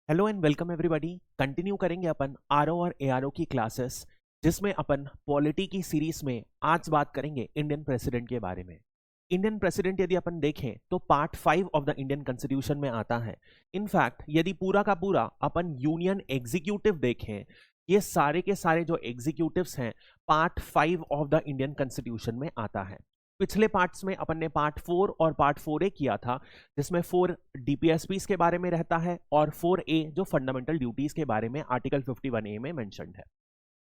Hello and welcome everybody. Continue करेंगे अपन RO और ARO की क्लासेस, जिसमें अपन पॉलिटी की सीरीज में आज बात करेंगे इंडियन प्रेसिडेंट के बारे में। इंडियन प्रेसिडेंट यदि अपन देखें तो part 5 of the Indian constitution में आता है। इनफैक्ट यदि पूरा का पूरा अपन यूनियन एग्जीक्यूटिव देखें, ये सारे के सारे जो एग्जीक्यूटिव्स हैं part 5 of the Indian constitution में आता है। पिछले पार्ट्स में अपन ने पार्ट 4 और पार्ट 4A किया था, जिसमें 4 डीपीएसपीज के बारे में रहता है और 4A जो फंडामेंटल ड्यूटीज के बारे में आर्टिकल 51A में मेंशन्ड है।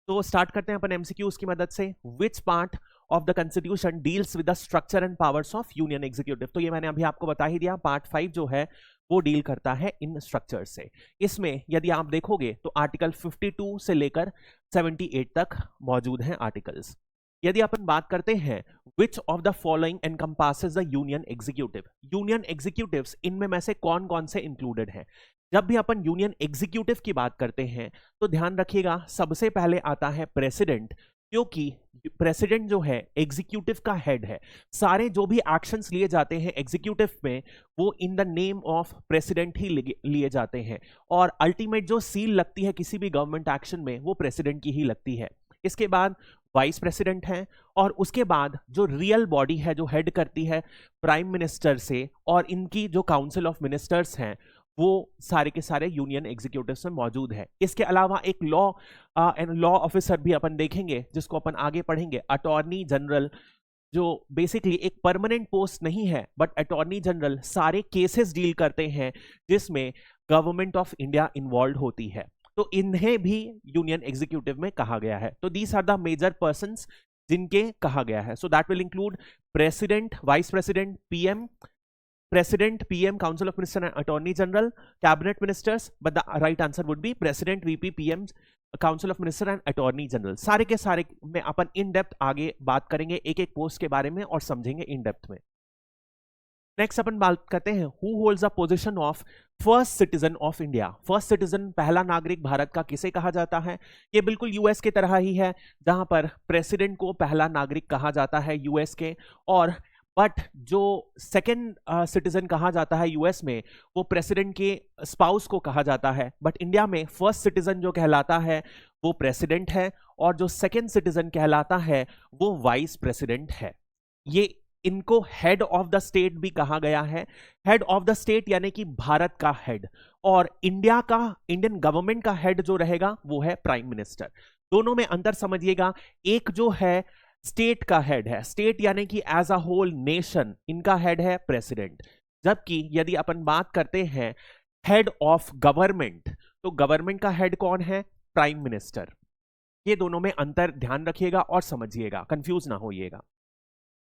तो स्टार्ट करते हैं अपन एमसीक्यूज की मदद से। Which part of the constitution deals with the structure and powers of union executive. तो ये मैंने अभी आपको बता ही दिया, पार्ट 5 जो है वो डील करता है इन स्ट्रक्चर से। इसमें यदि आप देखोगे तो आर्टिकल 52 से लेकर 78 तक मौजूद हैं आर्टिकल्स। यदि अपन बात करते हैं which of the following encompasses the union executive, union executives इनमें में से कौन कौन से इंक्लूडेड हैं। जब भी अपन यूनियन एग्जीक्यूटिव की बात करते हैं तो ध्यान रखिएगा सबसे पहले आता है प्रेसिडेंट, क्योंकि प्रेसिडेंट जो है एग्जीक्यूटिव का हेड है। सारे जो भी एक्शंस लिए जाते हैं एग्जीक्यूटिव में वो in the name of president ही लिए जाते हैं, और अल्टीमेट जो सील लगती है किसी भी गवर्नमेंट एक्शन में वो प्रेसिडेंट की ही लगती है। इसके बाद वाइस प्रेसिडेंट हैं, और उसके बाद जो रियल बॉडी है जो हेड करती है प्राइम मिनिस्टर से, और इनकी जो काउंसिल ऑफ मिनिस्टर्स हैं वो सारे के सारे यूनियन एग्जीक्यूटिव्स में मौजूद है। इसके अलावा एक लॉ ऑफिसर भी अपन देखेंगे जिसको अपन आगे पढ़ेंगे, अटॉर्नी जनरल, जो बेसिकली एक परमानेंट पोस्ट नहीं है, बट अटॉर्नी जनरल सारे केसेस डील करते हैं जिसमें गवर्नमेंट ऑफ इंडिया इन्वॉल्व होती है, तो इन्हें भी यूनियन एग्जीक्यूटिव में कहा गया है। तो these are the major persons जिनके कहा गया है। So that will include president, vice president, PM, president, PM, council of minister and attorney general, cabinet ministers, but the right answer would be president, VP, PM, council of minister and attorney general. सारे के सारे में अपन in depth आगे बात करेंगे एक एक post के बारे में और समझेंगे इन डेप्थ में। नेक्स्ट अपन बात करते हैं who holds the position of first citizen of India. First citizen, पहला नागरिक भारत का किसे कहा जाता है। ये बिल्कुल यूएस की तरह ही है, जहां पर प्रेसिडेंट को पहला नागरिक कहा जाता है यूएस के, और बट जो सेकेंड सिटीजन कहा जाता है यूएस में वो प्रेसिडेंट के स्पाउस को कहा जाता है। बट इंडिया में फर्स्ट सिटीजन जो कहलाता है वो प्रेसिडेंट है, और जो सेकेंड सिटीजन कहलाता है वो वाइस प्रेसिडेंट है। ये इनको हेड ऑफ द स्टेट भी कहा गया है। हेड ऑफ द स्टेट यानी कि भारत का हेड, और इंडिया का, इंडियन गवर्नमेंट का हेड जो रहेगा वो है प्राइम मिनिस्टर। दोनों में अंतर समझिएगा, एक जो है स्टेट का हेड है, स्टेट यानी कि एज अ होल नेशन, इनका हेड है प्रेसिडेंट, जबकि यदि अपन बात करते हैं हेड ऑफ गवर्नमेंट, तो गवर्नमेंट का हेड कौन है, प्राइम मिनिस्टर। ये दोनों में अंतर ध्यान रखिएगा और समझिएगा, कंफ्यूज ना होइएगा।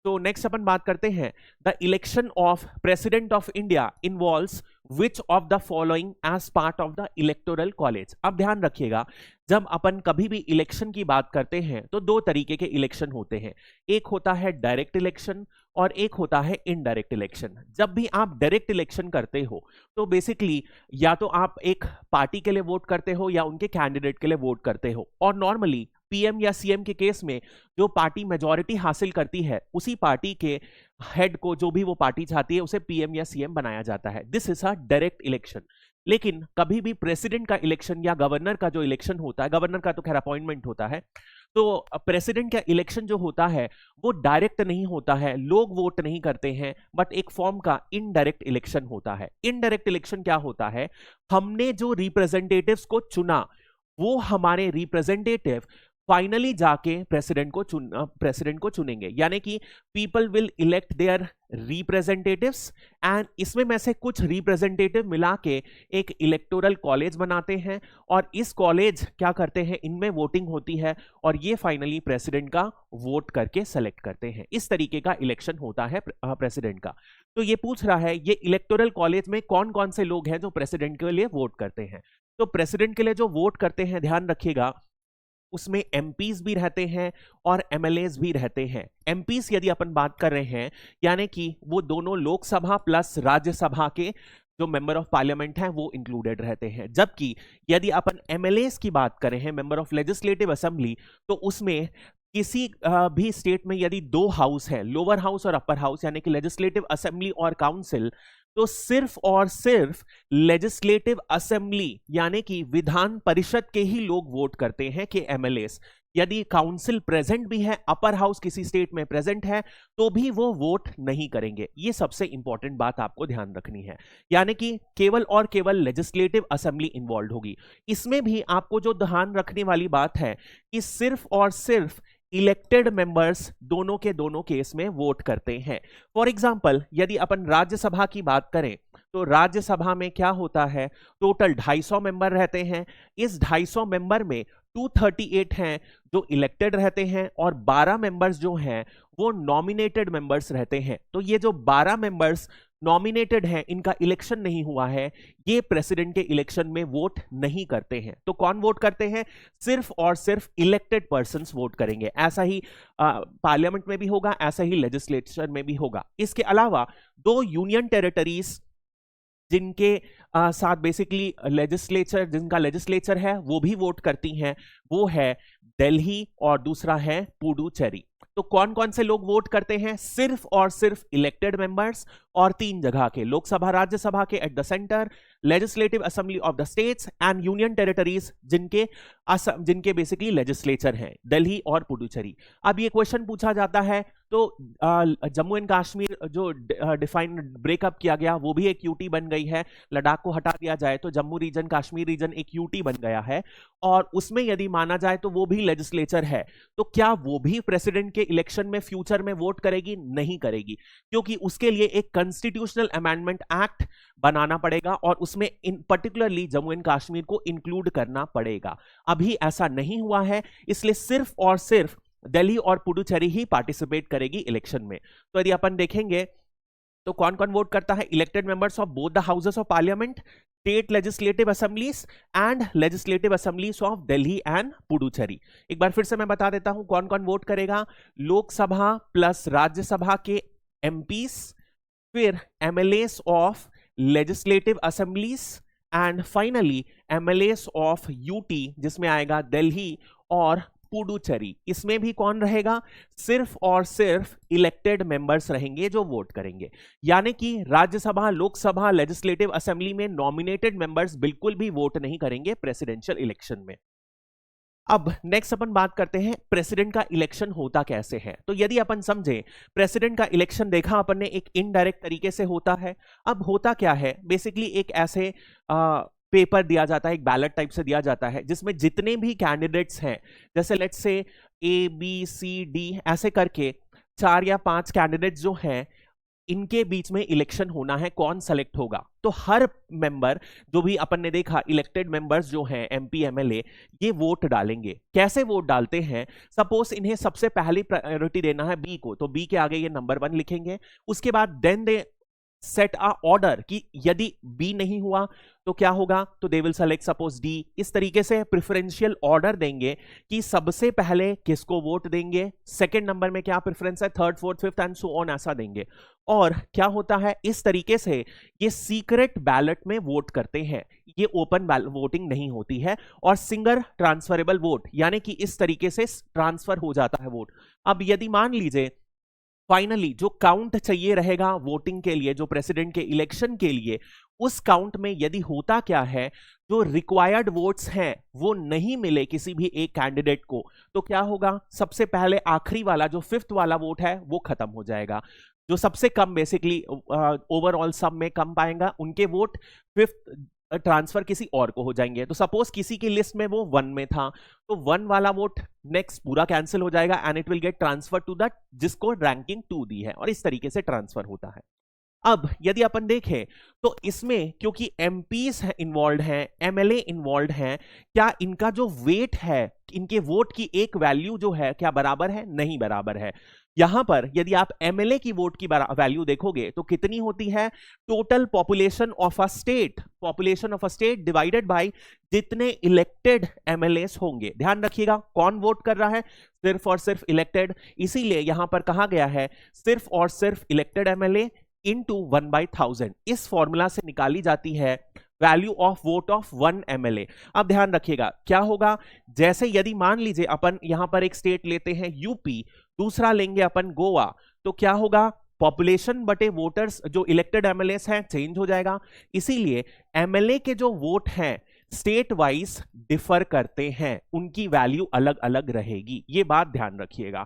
तो नेक्स्ट अपन बात करते हैं the election of president of India involves which of the following as part of the electoral college. अब ध्यान रखिएगा, जब अपन कभी भी इलेक्शन की बात करते हैं तो दो तरीके के इलेक्शन होते हैं, एक होता है डायरेक्ट इलेक्शन और एक होता है इनडायरेक्ट इलेक्शन। जब भी आप डायरेक्ट इलेक्शन करते हो तो बेसिकली या तो आप एक पार्टी के लिए वोट करते हो या उनके कैंडिडेट के लिए वोट करते हो, और नॉर्मली पीएम या सीएम के केस में जो पार्टी मेजॉरिटी हासिल करती है उसी पार्टी के हेड को, जो भी वो पार्टी चाहती है, उसे पीएम या सीएम बनाया जाता है। This is a direct election. लेकिन कभी भी प्रेसिडेंट का इलेक्शन या गवर्नर का जो इलेक्शन होता है, गवर्नर का तो खैर अपॉइंटमेंट होता है, तो प्रेसिडेंट का इलेक्शन जो होता है वो डायरेक्ट नहीं होता है, लोग वोट नहीं करते हैं, बट एक फॉर्म का इनडायरेक्ट इलेक्शन होता है। इनडायरेक्ट इलेक्शन क्या होता है, हमने जो रिप्रेजेंटेटिव्स को चुना वो हमारे रिप्रेजेंटेटिव फाइनली जाके प्रेसिडेंट को चुनेंगे, यानी कि people will elect their representatives, and इसमें में से कुछ रिप्रेजेंटेटिव मिला के एक इलेक्टोरल कॉलेज बनाते हैं, और इस कॉलेज क्या करते हैं, इनमें वोटिंग होती है और ये फाइनली प्रेसिडेंट का वोट करके सेलेक्ट करते हैं। इस तरीके का इलेक्शन होता है प्रेसिडेंट का। तो ये पूछ रहा है ये इलेक्टोरल कॉलेज में कौन कौन से लोग हैं जो प्रेसिडेंट के लिए वोट करते हैं। तो प्रेसिडेंट के लिए जो वोट करते हैं, ध्यान रखिएगा, उसमें एमपीज भी रहते हैं और एमएलएज भी रहते हैं। एमपीज यदि अपन बात कर रहे हैं यानी कि वो दोनों लोकसभा प्लस राज्यसभा के जो मेंबर ऑफ पार्लियामेंट हैं वो इंक्लूडेड रहते हैं, जबकि यदि अपन एमएलएज की बात करें हैं, मेंबर ऑफ लेजिस्लेटिव असेंबली, तो उसमें किसी भी स्टेट में यदि दो हाउस है, लोअर हाउस और अपर हाउस, यानी कि लेजिस्लेटिव असेंबली और काउंसिल, तो सिर्फ और सिर्फ लेजिस्लेटिव असेंबली यानी कि विधान परिषद के ही लोग वोट करते हैं कि एमएलएस, यदि काउंसिल प्रेजेंट भी है, अपर हाउस किसी स्टेट में प्रेजेंट है, तो भी वो वोट नहीं करेंगे। ये सबसे इंपॉर्टेंट बात आपको ध्यान रखनी है, यानी कि केवल और केवल लेजिस्लेटिव असेंबली इन्वॉल्व होगी। इसमें भी आपको जो ध्यान रखने वाली बात है कि सिर्फ और सिर्फ इलेक्टेड मेंबर्स दोनों के दोनों केस में वोट करते हैं। फॉर एग्जांपल, यदि अपन राज्यसभा की बात करें तो राज्यसभा में क्या होता है, टोटल 250 मेंबर रहते हैं। इस 250 मेंबर में 238 हैं जो इलेक्टेड रहते हैं और 12 मेंबर्स जो हैं वो नॉमिनेटेड मेंबर्स रहते हैं। तो ये जो 12 मेंबर्स नॉमिनेटेड हैं, इनका इलेक्शन नहीं हुआ है, ये प्रेसिडेंट के इलेक्शन में वोट नहीं करते हैं। तो कौन वोट करते हैं? सिर्फ और सिर्फ इलेक्टेड पर्संस वोट करेंगे। ऐसा ही पार्लियामेंट में भी होगा, ऐसा ही लेजिस्लेचर में भी होगा। इसके अलावा 2 यूनियन टेरिटरीज जिनके साथ बेसिकली लेजिस्लेचर, जिनका लेजिस्लेचर है वो भी वोट करती हैं, वो है दिल्ली और दूसरा है पुडुचेरी। तो कौन कौन से लोग वोट करते हैं? सिर्फ और सिर्फ इलेक्टेड मेंबर्स और 3 जगह के, लोकसभा राज्यसभा के at the centre, legislative assembly of the states and union territories जिनके बेसिकली लेजिस्लेचर हैं, दिल्ली और पुडुचेरी। अब ये क्वेश्चन पूछा जाता है तो जम्मू एंड कश्मीर जो डिफाइन ब्रेकअप किया गया वो भी एक यूटी बन गई है। लद्दाख को हटा दिया जाए तो जम्मू रीजन, कश्मीर रीजन एक यूटी बन गया है और उसमें यदि माना जाए तो वो भी लेजिस्लेचर है। तो क्या वो भी प्रेसिडेंट के इलेक्शन में फ्यूचर में वोट करेगी? नहीं करेगी, क्योंकि उसके लिए एक कॉन्स्टिट्यूशनल अमेंडमेंट एक्ट बनाना पड़ेगा और उसमें in particularly Jammu and Kashmir को इंक्लूड करना पड़ेगा। अभी ऐसा नहीं हुआ है, इसलिए सिर्फ और सिर्फ दिल्ली और पुडुचेरी ही पार्टिसिपेट करेगी इलेक्शन में। तो यदि अपन देखेंगे तो कौन कौन वोट करता है? Elected members of both the houses of parliament, state legislative assemblies and legislative assemblies of Delhi and Puducherry. एक बार फिर से मैं बता देता हूं कौन कौन वोट करेगा। लोकसभा प्लस राज्यसभा के एमपीस, फिर MLAs of legislative assemblies and finally MLAs of UT, जिसमें आएगा दिल्ली और पुडुचेरी। इसमें भी कौन रहेगा? सिर्फ और सिर्फ इलेक्टेड मेंबर्स रहेंगे जो वोट करेंगे। यानी कि राज्यसभा, लोकसभा, लेजिस्लेटिव असेंबली में नॉमिनेटेड मेंबर्स बिल्कुल भी वोट नहीं करेंगे प्रेसिडेंशियल इलेक्शन में। अब नेक्स्ट अपन बात करते हैं प्रेसिडेंट का इलेक्शन होता कैसे है। तो यदि अपन समझे, प्रेसिडेंट का इलेक्शन देखा अपन ने एक इनडायरेक्ट तरीके से होता है। अब होता क्या है, बेसिकली एक ऐसे पेपर दिया जाता है, एक बैलेट टाइप से दिया जाता है, जिसमें जितने भी कैंडिडेट्स हैं, जैसे let's say A B C D ऐसे करके 4 या 5 कैंडिडेट्स जो हैं, इनके बीच में इलेक्शन होना है, कौन सेलेक्ट होगा। तो हर मेंबर, जो भी अपन ने देखा इलेक्टेड मेंबर्स जो हैं एमपी एमएलए, ये वोट डालेंगे। कैसे वोट डालते हैं? सपोज इन्हें सबसे पहली प्रायोरिटी देना है बी को, तो बी के आगे ये नंबर 1 लिखेंगे। उसके बाद then they set a order कि यदि बी नहीं हुआ तो क्या होगा, तो they will select suppose D. इस तरीके से प्रेफरेंशियल ऑर्डर देंगे कि सबसे पहले किसको वोट देंगे, सेकंड नंबर में क्या प्रेफरेंस है, third, fourth, fifth and so on, ऐसा देंगे। और क्या होता है, इस तरीके से ये सीक्रेट बैलेट में वोट करते हैं, ये ओपन वोटिंग नहीं होती है। और सिंगल ट्रांसफरेबल वोट, यानी कि इस तरीके से ट्रांसफर हो जाता है वोट। अब यदि मान लीजिए फाइनली जो काउंट चाहिए रहेगा वोटिंग के लिए, जो प्रेसिडेंट के इलेक्शन के लिए, उस काउंट में यदि होता क्या है, जो रिक्वायर्ड वोट्स हैं वो नहीं मिले किसी भी एक कैंडिडेट को, तो क्या होगा, सबसे पहले आखिरी वाला जो 5th वाला वोट है वो खत्म हो जाएगा। जो सबसे कम बेसिकली ओवरऑल सब में कम पाएगा, उनके वोट 5th ट्रांसफर किसी और को हो जाएंगे। तो सपोज किसी की लिस्ट में वो 1 में था, तो 1 वाला वोट नेक्स्ट पूरा कैंसिल हो जाएगा and it will get transfer to the जिसको रैंकिंग 2 दी है, और इस तरीके से ट्रांसफर होता है। अब यदि अपन देखें तो इसमें क्योंकि एमपीस इन्वॉल्व हैं, एमएलए इन्वॉल्व हैं, क्या इनका जो वेट है, इनके वोट की एक वैल्यू जो है क्या बराबर है? नहीं बराबर है। यहां पर यदि आप एमएलए की वोट की वैल्यू देखोगे तो कितनी होती है, total population of a state, population of a state divided by जितने इलेक्टेड एमएलएस होंगे। ध्यान रखिएगा कौन वोट कर रहा है, सिर्फ और सिर्फ इलेक्टेड। इसीलिए यहां पर कहा गया है सिर्फ और सिर्फ इलेक्टेड एमएलए इनटू 1/1000। इस फॉर्मूला से निकाली जाती है value of vote of 1 MLA. अब ध्यान रखिएगा क्या होगा, जैसे यदि मान लीजिए अपन यहां पर एक स्टेट लेते हैं यूपी, दूसरा लेंगे अपन गोवा, तो क्या होगा, पॉपुलेशन बटे वोटर्स जो इलेक्टेड एमएलएस हैं चेंज हो जाएगा, इसीलिए एमएलए के जो वोट हैं स्टेट वाइज डिफर करते हैं, उनकी वैल्यू अलग अलग रहेगी, ये बात ध्यान रखिएगा,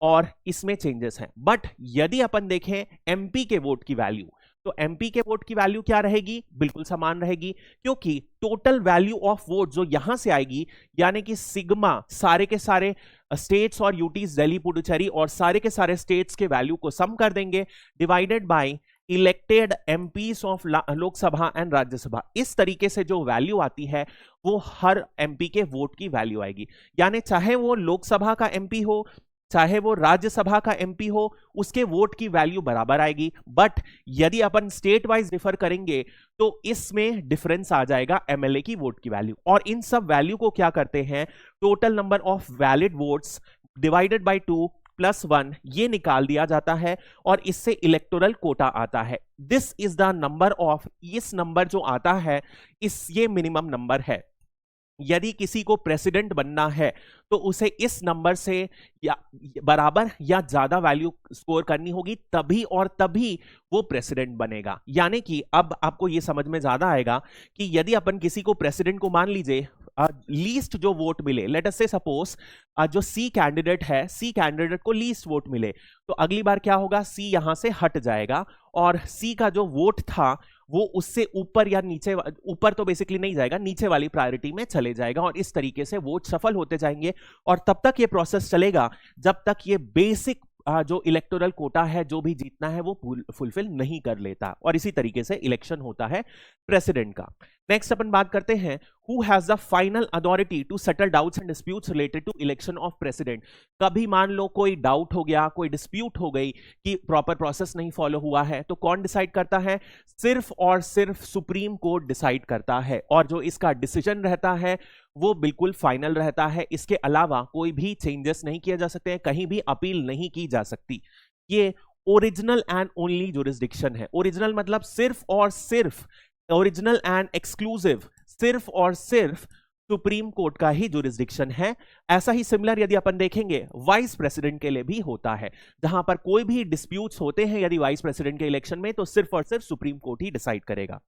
और इसमें चेंजेस हैं। बट यदि अपन देखें एमपी के वोट की वैल्यू, तो एमपी के वोट की वैल्यू क्या रहेगी, बिल्कुल समान रहेगी, क्योंकि टोटल वैल्यू ऑफ वोट जो यहां से आएगी, यानी कि सिग्मा सारे के सारे स्टेट्स और यूटीज दिल्ली पुडुचेरी और सारे के सारे स्टेट्स के वैल्यू को सम कर देंगे, divided by elected MPs of Lok Sabha and Rajya Sabha. इस तरीके से जो वैल्यू आती है वो हर एमपी के वोट की वैल्यू आएगी, यानी चाहे वो लोकसभा का एमपी हो चाहे वो राज्यसभा का एमपी हो, उसके वोट की वैल्यू बराबर आएगी। बट यदि अपन स्टेट वाइज डिफर करेंगे तो इसमें डिफरेंस आ जाएगा एमएलए की वोट की वैल्यू, और इन सब वैल्यू को क्या करते हैं, total number of valid votes divided by 2 + 1 ये निकाल दिया जाता है, और इससे इलेक्टोरल कोटा आता है। This is the number of, इस नंबर जो आता है ये मिनिमम नंबर है। यदि किसी को प्रेसिडेंट बनना है तो उसे इस नंबर से या बराबर या ज्यादा वैल्यू स्कोर करनी होगी, तभी और तभी वो प्रेसिडेंट बनेगा। यानी कि अब आपको ये समझ में ज्यादा आएगा कि यदि अपन किसी को प्रेसिडेंट को मान लीजिए लीस्ट जो वोट मिले, लेट अस से सपोज जो सी कैंडिडेट है, सी कैंडिडेट को लीस्ट वोट मिले, तो अगली बार क्या होगा, सी यहां से हट जाएगा और सी का जो वोट था वो उससे ऊपर या नीचे, ऊपर तो बेसिकली नहीं जाएगा, नीचे वाली प्रायोरिटी में चले जाएगा, और इस तरीके से वोट सफल होते जाएंगे। और तब तक ये प्रोसेस चलेगा जब तक ये बेसिक जो इलेक्टोरल कोटा है जो भी जीतना है वो फुलफिल नहीं कर लेता, और इसी तरीके से इलेक्शन होता है प्रेसिडेंट का। नेक्स्ट अपन बात करते हैं who has the final authority to settle doubts and disputes related to election of president. कभी मान लो कोई डाउट हो गया, कोई डिस्प्यूट हो गई कि प्रॉपर प्रोसेस नहीं फॉलो हुआ है, तो कौन डिसाइड करता है, सिर्फ और सिर्फ सुप्रीम कोर्ट डिसाइड करता है, और जो इसका डिसीजन रहता है वो बिल्कुल फाइनल रहता है। इसके अलावा कोई भी चेंजेस नहीं किए जा सकते हैं, कहीं भी अपील नहीं की जा सकती। ये ओरिजिनल एंड ओनली जुरिस्डिक्शन है। ओरिजिनल मतलब सिर्फ और सिर्फ, ओरिजिनल एंड एक्सक्लूसिव सिर्फ और सिर्फ सुप्रीम कोर्ट का ही जुरिस्डिक्शन है। ऐसा ही सिमिलर यदि अपन देखेंगे वाइस प्रेसिडेंट के लिए भी होता है, जहां पर कोई भी डिस्प्यूट्स होते हैं यदि वाइस प्रेसिडेंट के इलेक्शन में, तो सिर्फ और सिर्फ सुप्रीम कोर्ट ही डिसाइड करेगा।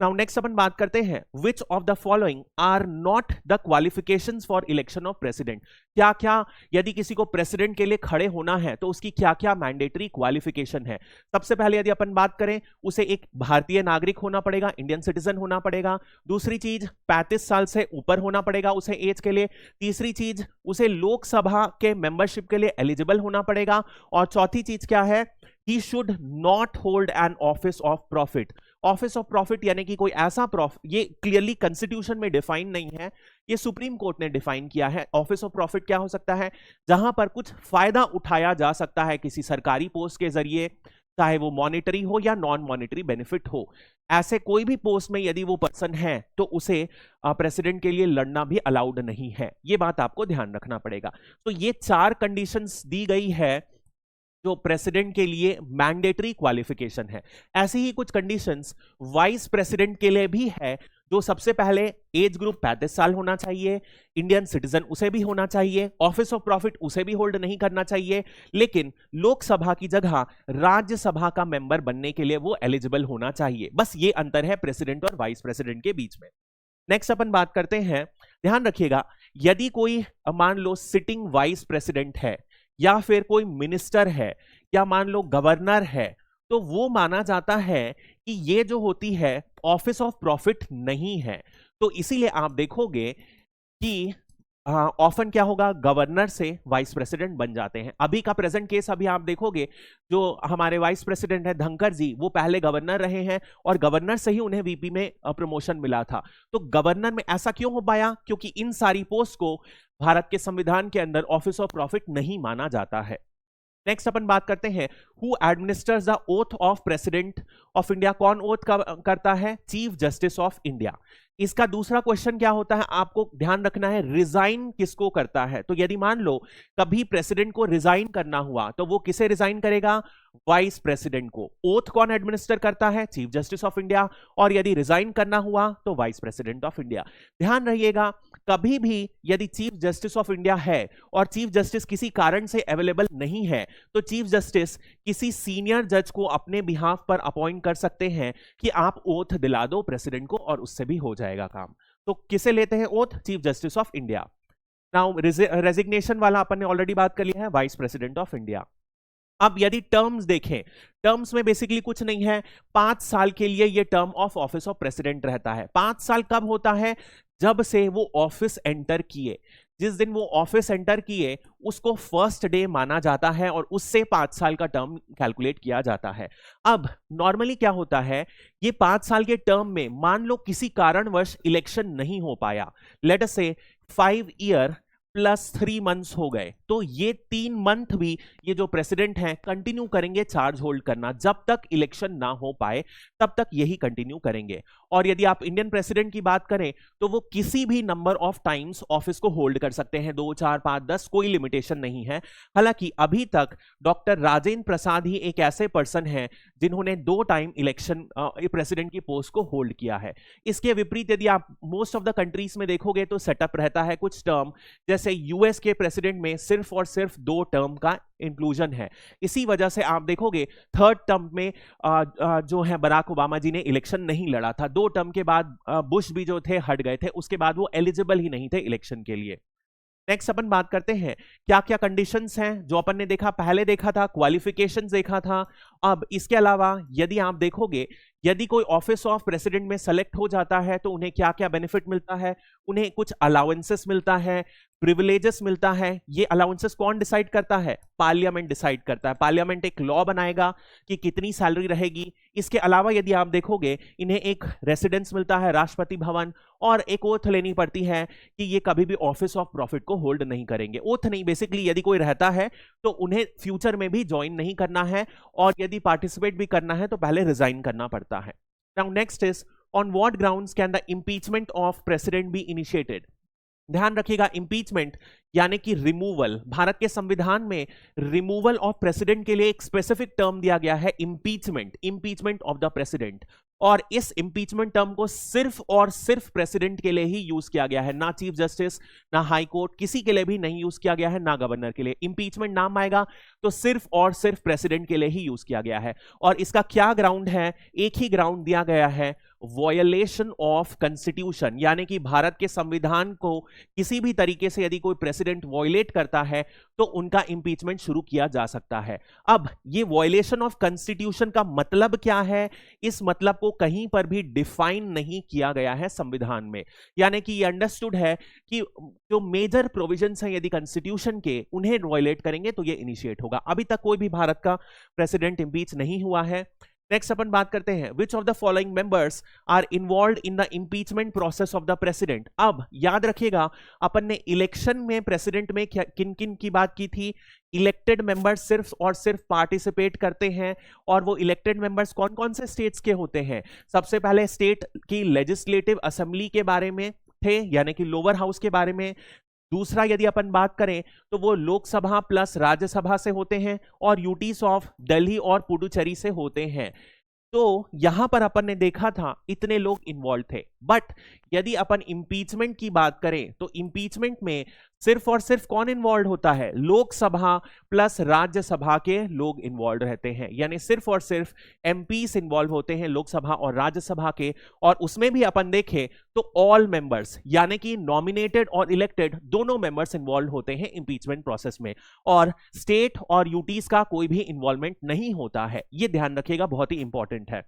नाउ नेक्स्ट अपन बात करते हैं which of the following are not the qualifications for election of president. क्या क्या यदि किसी को प्रेसिडेंट के लिए खड़े होना है तो उसकी क्या क्या मैंडेटरी क्वालिफिकेशन है। सबसे पहले यदि अपन बात करें, उसे एक भारतीय नागरिक होना पड़ेगा, इंडियन सिटीजन होना पड़ेगा। दूसरी चीज 35 साल से ऊपर होना पड़ेगा उसे एज के लिए। तीसरी चीज उसे लोकसभा के मेंबरशिप के लिए एलिजिबल होना पड़ेगा। और चौथी चीज क्या है, he should not hold an office of profit। Office of profit यानी कि कोई ऐसा ये क्लियरली कॉन्स्टिट्यूशन में डिफाइन नहीं है, ये सुप्रीम कोर्ट ने डिफाइन किया है। ऑफिस ऑफ प्रॉफिट क्या हो सकता है, जहां पर कुछ फायदा उठाया जा सकता है किसी सरकारी पोस्ट के जरिए, चाहे वो मॉनिटरी हो या नॉन मॉनिटरी बेनिफिट हो। ऐसे कोई भी पोस्ट में यदि वो पर्सन है तो उसे प्रेसिडेंट के लिए लड़ना भी अलाउड नहीं है। ये बात आपको ध्यान रखना पड़ेगा। तो ये 4 कंडीशंस दी गई है जो प्रेसिडेंट के लिए मैंडेटरी क्वालिफिकेशन है। ऐसी ही कुछ कंडीशंस वाइस प्रेसिडेंट के लिए भी है, जो सबसे पहले एज ग्रुप 35 साल होना चाहिए, इंडियन सिटीजन उसे भी होना चाहिए, ऑफिस ऑफ प्रॉफिट उसे भी होल्ड नहीं करना चाहिए, लेकिन लोकसभा की जगह राज्यसभा का मेंबर बनने के लिए वो एलिजिबल होना चाहिए। बस ये अंतर है प्रेसिडेंट और वाइस प्रेसिडेंट के बीच में। नेक्स्ट अपन बात करते हैं, ध्यान रखिएगा, यदि कोई मान लो सिटिंग वाइस प्रेसिडेंट है या फिर कोई मिनिस्टर है या मान लो गवर्नर है, तो वो माना जाता है कि ये जो होती है ऑफिस ऑफ प्रॉफिट नहीं है। तो इसीलिए आप देखोगे कि ऑफन क्या होगा, गवर्नर से वाइस प्रेसिडेंट बन जाते हैं। अभी का प्रेजेंट केस अभी आप देखोगे, जो हमारे वाइस प्रेसिडेंट है धनखड़ जी, वो पहले गवर्नर रहे हैं और गवर्नर से ही उन्हें वीपी में प्रमोशन मिला था। तो गवर्नर में ऐसा क्यों हो पाया, क्योंकि इन सारी पोस्ट को भारत के संविधान के अंदर ऑफिस ऑफ प्रॉफिट नहीं माना जाता है। नेक्स्ट अपन बात करते हैं who administers the oath of president of India. कौन ओथ करता है, चीफ जस्टिस ऑफ इंडिया। इसका दूसरा क्वेश्चन क्या होता है, आपको ध्यान रखना है रिजाइन किसको करता है। तो यदि मान लो कभी प्रेसिडेंट को रिजाइन करना हुआ तो वो किसे रिजाइन करेगा, वाइस प्रेसिडेंट को। ओथ कौन एडमिनिस्टर करता है, चीफ जस्टिस ऑफ इंडिया, और यदि रिजाइन करना हुआ तो वाइस प्रेसिडेंट ऑफ इंडिया। ध्यान रहिएगा, कभी भी यदि चीफ जस्टिस ऑफ इंडिया है और चीफ जस्टिस किसी कारण से अवेलेबल नहीं है तो चीफ जस्टिस किसी सीनियर जज को अपने बिहाफ पर अपॉइंट कर सकते हैं कि आप ओथ दिला दो प्रेसिडेंट को और उससे भी हो जाएगा काम। तो किसे लेते हैं oath? Chief justice of India. Now resignation वाला अपन ने ऑलरेडी बात कर लिया है, वाइस प्रेसिडेंट ऑफ इंडिया। अब यदि टर्म्स देखें, टर्म्स में बेसिकली कुछ नहीं है, 5 साल के लिए ये term of office of president रहता है। 5 साल कब होता है? जब से वो ऑफिस एंटर किए, जिस दिन वो ऑफिस एंटर किए उसको फर्स्ट डे माना जाता है और उससे 5 साल का टर्म कैलकुलेट किया जाता है। अब नॉर्मली क्या होता है, ये 5 साल के टर्म में मान लो किसी कारणवश इलेक्शन नहीं हो पाया, लेट अस से 5 ईयर प्लस 3 मंथ्स हो गए, तो ये 3 मंथ भी ये जो प्रेसिडेंट हैं कंटिन्यू करेंगे चार्ज होल्ड करना, जब तक इलेक्शन ना हो पाए तब तक यही कंटिन्यू करेंगे। और यदि आप इंडियन प्रेसिडेंट की बात करें तो वो किसी भी नंबर ऑफ टाइम्स ऑफिस को होल्ड कर सकते हैं, 2, 4, 5, 10, कोई लिमिटेशन नहीं है। हालांकि अभी तक डॉक्टर राजेंद्र प्रसाद ही एक ऐसे पर्सन हैं जिन्होंने 2 टाइम इलेक्शन प्रेसिडेंट की पोस्ट को होल्ड किया है। इसके विपरीत यदि आप मोस्ट ऑफ द कंट्रीज में देखोगे तो सेटअप रहता है कुछ टर्म, जैसे यूएस के प्रेसिडेंट में सिर्फ और सिर्फ 2 टर्म का इंक्लूजन है। इसी वजह से आप देखोगे 3rd टर्म में जो है बराक ओबामा जी ने इलेक्शन नहीं लड़ा था। 2 टर्म के बाद बुश भी जो थे हट गए थे, उसके बाद वो एलिजिबल ही नहीं थे इलेक्शन के लिए। नेक्स्ट अपन बात करते हैं क्या क्या कंडीशंस हैं जो अपन ने देखा, पहले देखा था क्वालिफिकेशंस देखा था। अब इसके अलावा यदि आप देखोगे, यदि कोई ऑफिस ऑफ प्रेसिडेंट में सेलेक्ट हो जाता है तो उन्हें क्या क्या बेनिफिट मिलता है, उन्हें कुछ अलाउंसेस मिलता है, प्रिविलेजेस मिलता है। ये अलाउंसेस कौन डिसाइड करता है? पार्लियामेंट डिसाइड करता है। पार्लियामेंट एक लॉ बनाएगा कि कितनी सैलरी रहेगी। इसके अलावा यदि आप देखोगे इन्हें एक रेसिडेंस मिलता है राष्ट्रपति भवन, और एक ओथ लेनी पड़ती है कि ये कभी भी ऑफिस ऑफ प्रॉफिट को होल्ड नहीं करेंगे। ओथ नहीं, बेसिकली यदि कोई रहता है तो उन्हें फ्यूचर में भी ज्वाइन नहीं करना है, और यदि पार्टिसिपेट भी करना है तो पहले रिजाइन करना पड़ता है। Now next is on what grounds can the impeachment of president be initiated. ध्यान रखिएगा, इंपीचमेंट यानी कि रिमूवल। भारत के संविधान में रिमूवल ऑफ प्रेसिडेंट के लिए एक स्पेसिफिक टर्म दिया गया है, impeachment, impeachment of the president. और इस इंपीचमेंट टर्म को सिर्फ और सिर्फ प्रेसिडेंट के लिए ही यूज किया गया है, ना चीफ जस्टिस, ना हाई कोर्ट, किसी के लिए भी नहीं यूज किया गया है, ना गवर्नर के लिए। इंपीचमेंट नाम आएगा तो सिर्फ और सिर्फ प्रेसिडेंट के लिए ही यूज किया गया है। और इसका क्या ग्राउंड है? एक ही ग्राउंड दिया गया है, वॉयलेशन ऑफ कॉन्स्टिट्यूशन, यानी कि भारत के संविधान को किसी भी तरीके से यदि कोई प्रेसिडेंट वॉयलेट करता है तो उनका इंपीचमेंट शुरू किया जा सकता है। अब ये वॉयलेशन ऑफ कॉन्स्टिट्यूशन का मतलब क्या है? इस मतलब को कहीं पर भी डिफाइन नहीं किया गया है संविधान में, यानी कि ये अंडरस्टूड है कि जो मेजर प्रोविजंस हैं यदि कॉन्स्टिट्यूशन के, उन्हें वॉयलेट करेंगे तो ये इनिशिएट होगा। अभी तक कोई भी भारत का प्रेसिडेंट इंपीच नहीं हुआ है। नेक्स्ट अपन बात करते हैं, which of the following members are involved in the impeachment process of the president. अब याद रखिएगा, अपन ने इलेक्शन में प्रेसिडेंट में किन किन की बात की थी? इलेक्टेड मेंबर्स सिर्फ और सिर्फ पार्टिसिपेट करते हैं, और वो इलेक्टेड मेंबर्स कौन कौन से स्टेट्स के होते हैं? सबसे पहले स्टेट की लेजिस्लेटिव असेंबली के बारे में थे, यानी कि लोअर हाउस के बारे में। दूसरा यदि अपन बात करें तो वो लोकसभा प्लस राज्यसभा से होते हैं, और यूटीज ऑफ दिल्ली और पुडुचेरी से होते हैं। तो यहां पर अपन ने देखा था इतने लोग इन्वॉल्व थे। बट यदि अपन इंपीचमेंट की बात करें तो इंपीचमेंट में सिर्फ और सिर्फ कौन इन्वॉल्व होता है? लोकसभा प्लस राज्यसभा के लोग इन्वॉल्व रहते हैं, यानी सिर्फ और सिर्फ एमपीस इन्वॉल्व होते हैं लोकसभा और राज्यसभा के। और उसमें भी अपन देखें तो ऑल मेंबर्स, यानी कि नॉमिनेटेड और इलेक्टेड दोनों मेंबर्स इन्वॉल्व होते हैं इंपीचमेंट प्रोसेस में, और स्टेट और यूटीज का कोई भी इन्वॉल्वमेंट नहीं होता है। यह ध्यान रखिएगा, बहुत ही इंपॉर्टेंट है।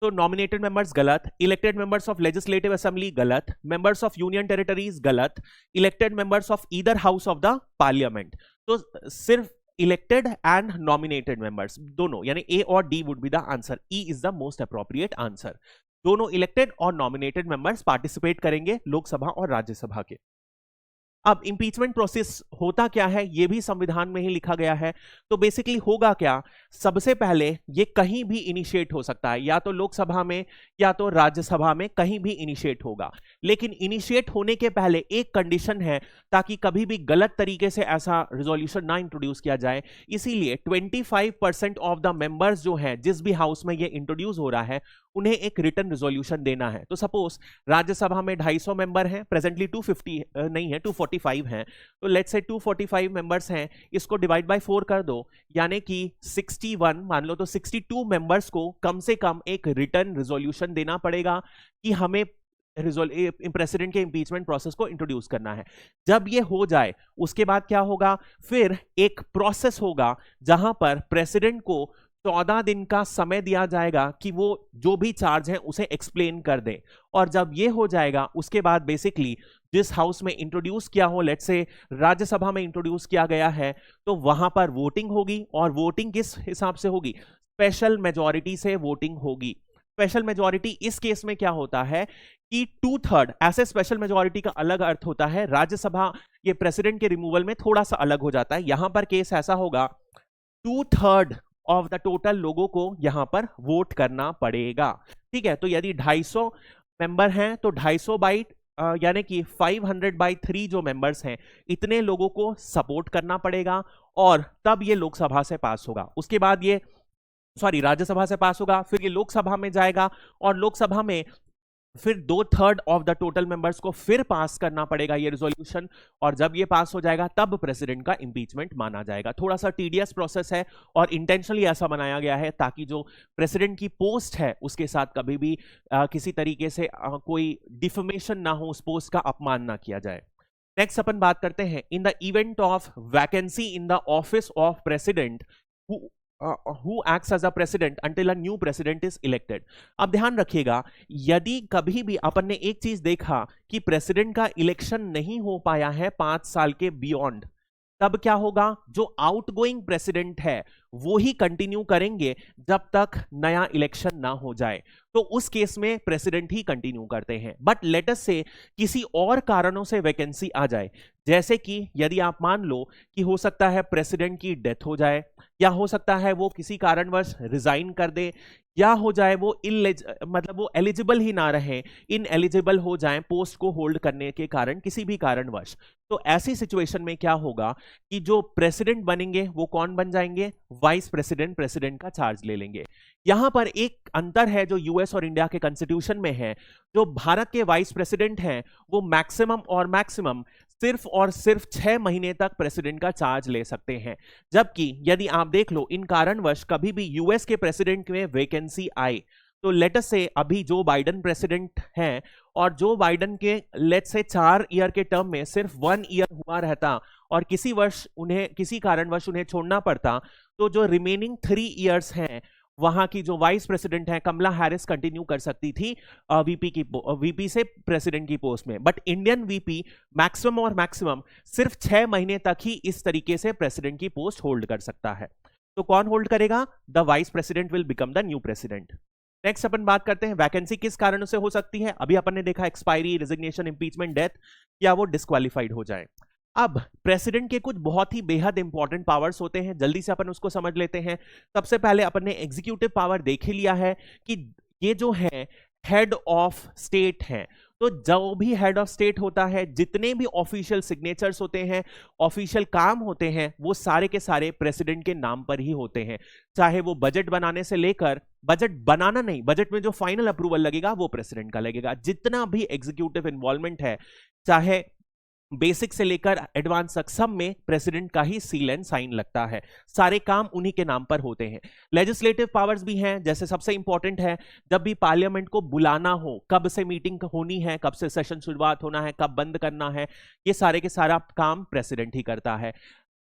तो नॉमिनेटेड मेंबर्स गलत, elected members of legislative assembly गलत, मेंबर्स ऑफ यूनियन टेरिटरीज गलत, elected members of either house of the parliament. तो सिर्फ इलेक्टेड एंड नॉमिनेटेड मेंबर्स दोनों, यानी ए और D would be the answer. E is the most appropriate answer. दोनों elected और nominated members participate करेंगे लोकसभा और राज्यसभा के। अब इंपीचमेंट प्रोसेस होता क्या है ये भी संविधान में ही लिखा गया है। तो बेसिकली होगा क्या, सबसे पहले ये कहीं भी इनिशिएट हो सकता है, या तो लोकसभा में या तो राज्यसभा में, कहीं भी इनिशिएट होगा। लेकिन इनिशिएट होने के पहले एक कंडीशन है, ताकि कभी भी गलत तरीके से ऐसा रिजोल्यूशन ना इंट्रोड्यूस किया जाए। इसीलिए 25% ऑफ द मेंबर्स जो हैं जिस भी हाउस में ये इंट्रोड्यूस हो रहा है उन्हें एक रिटन रिजोल्यूशन देना है। तो सपोज राज्यसभा में 250 मेंबर हैं, प्रेजेंटली 250 नहीं है, 245 हैं, तो लेट्स से 245 मेंबर्स हैं, इसको डिवाइड बाय 4 कर दो, यानी कि 61 मान लो, तो 62 मेंबर्स को कम से कम एक रिटन रिजोल्यूशन देना पड़ेगा कि हमें प्रेसिडेंट के इंपीचमेंट प्रोसेस को इंट्रोड्यूस करना है। जब ये हो जाए उसके बाद क्या होगा, फिर एक प्रोसेस होगा जहां पर प्रेसिडेंट को 14 दिन का समय दिया जाएगा कि वो जो भी चार्ज है उसे एक्सप्लेन कर दे। और जब ये हो जाएगा उसके बाद बेसिकली जिस हाउस में इंट्रोड्यूस किया हो, लेट्स से राज्यसभा में इंट्रोड्यूस किया गया है, तो वहां पर वोटिंग होगी। और वोटिंग किस हिसाब से होगी, स्पेशल मेजॉरिटी से वोटिंग होगी। स्पेशल मेजॉरिटी इस केस में क्या होता है कि 2/3, ऐसे स्पेशल मेजॉरिटी का अलग अर्थ होता है, राज्यसभा ये प्रेसिडेंट के रिमूवल में थोड़ा सा अलग हो जाता है। यहां पर केस ऐसा होगा 2/3 ऑफ द टोटल लोगों को यहां पर वोट करना पड़ेगा। ठीक है, तो यदि 250 मेंबर हैं तो 250 बाई यानी कि 500/3 जो मेंबर्स हैं, इतने लोगों को सपोर्ट करना पड़ेगा और तब ये लोकसभा से पास होगा। उसके बाद ये राज्यसभा से पास होगा, फिर ये लोकसभा में जाएगा और लोकसभा में फिर 2/3 ऑफ द टोटल मेंबर्स को फिर पास करना पड़ेगा ये रिजोल्यूशन। और जब ये पास हो जाएगा तब प्रेसिडेंट का इंपीचमेंट माना जाएगा। थोड़ा सा टीडियस प्रोसेस है और इंटेंशनली ऐसा बनाया गया है ताकि जो प्रेसिडेंट की पोस्ट है उसके साथ कभी भी किसी तरीके से कोई डिफेमेशन ना हो, उस पोस्ट का अपमान ना किया जाए। नेक्स्ट अपन बात करते हैं, in the event of vacancy in the office of president who acts as a president until a new president is elected। अब ध्यान रखिएगा, यदि कभी भी अपन ने एक चीज देखा कि प्रेसिडेंट का इलेक्शन नहीं हो पाया है 5 साल के बियॉन्ड, तब क्या होगा, जो आउटगोइंग प्रेसिडेंट है वो ही कंटिन्यू करेंगे जब तक नया इलेक्शन ना हो जाए। तो उस केस में प्रेसिडेंट ही कंटिन्यू करते हैं। बट लेट अस से किसी और कारणों से वैकेंसी आ जाए, जैसे कि यदि आप मान लो कि हो सकता है प्रेसिडेंट की डेथ हो जाए, या हो सकता है वो किसी कारणवश रिजाइन कर दे, या हो जाए वो मतलब वो एलिजिबल ही ना रहे, इन एलिजिबल हो जाए पोस्ट को होल्ड करने के कारण किसी भी कारणवश, तो ऐसी सिचुएशन में क्या होगा कि जो प्रेसिडेंट बनेंगे वो कौन बन जाएंगे, वाइस प्रेसिडेंट, प्रेसिडेंट का चार्ज ले लेंगे। यहां पर एक अंतर है जो यूएस और इंडिया के कॉन्स्टिट्यूशन में है, जो भारत के वाइस प्रेसिडेंट हैं वो मैक्सिमम सिर्फ और सिर्फ 6 महीने तक प्रेसिडेंट का चार्ज ले सकते हैं। जबकि यदि आप देख लो इन कारणवश कभी भी यूएस के प्रेसिडेंट में वैकेंसी आए, तो लेट अस से अभी जो बाइडेन प्रेसिडेंट हैं और जो बाइडेन के लेट्स से 4 ईयर के टर्म में सिर्फ 1 ईयर हुआ रहता और किसी कारणवश उन्हें छोड़ना पड़ता, तो जो रिमेनिंग 3 ईयर्स हैं वहां की जो वाइस प्रेसिडेंट है कमला हैरिस कंटिन्यू कर सकती थी वीपी से प्रेसिडेंट की पोस्ट में। बट इंडियन वीपी मैक्सिमम सिर्फ 6 महीने तक ही इस तरीके से प्रेसिडेंट की पोस्ट होल्ड कर सकता है। तो कौन होल्ड करेगा, the vice president will become the new president. Next अपन बात करते हैं वैकेंसी किस कारण से हो सकती है। अभी अपन ने देखा एक्सपायरी, रेजिग्नेशन, इंपीचमेंट, डेथ, या वो डिस्क्वालिफाइड हो जाए। अब प्रेसिडेंट के कुछ बहुत ही बेहद इंपॉर्टेंट पावर्स होते हैं, जल्दी से अपन उसको समझ लेते हैं। सबसे पहले अपन ने एग्जीक्यूटिव पावर देख ही लिया है कि ये जो है हेड ऑफ स्टेट है। तो जो भी हेड ऑफ स्टेट होता है, जितने भी ऑफिशियल सिग्नेचर्स होते हैं, ऑफिशियल काम होते हैं, वो सारे के सारे प्रेसिडेंट के नाम पर ही होते हैं। चाहे वो बजट बनाने से लेकर, बजट बनाना नहीं, बजट में जो फाइनल अप्रूवल लगेगा वो प्रेसिडेंट का लगेगा। जितना भी एग्जीक्यूटिव इन्वॉल्वमेंट है, चाहे बेसिक से लेकर एडवांस तक, सब में प्रेसिडेंट का ही सील एंड साइन लगता है। सारे काम उन्हीं के नाम पर होते हैं। लेजिस्लेटिव पावर्स भी हैं, जैसे सबसे इंपॉर्टेंट है जब भी पार्लियामेंट को बुलाना हो, कब से मीटिंग होनी है, कब से सेशन शुरुआत होना है, कब बंद करना है, ये सारे के सारा काम प्रेसिडेंट ही करता है।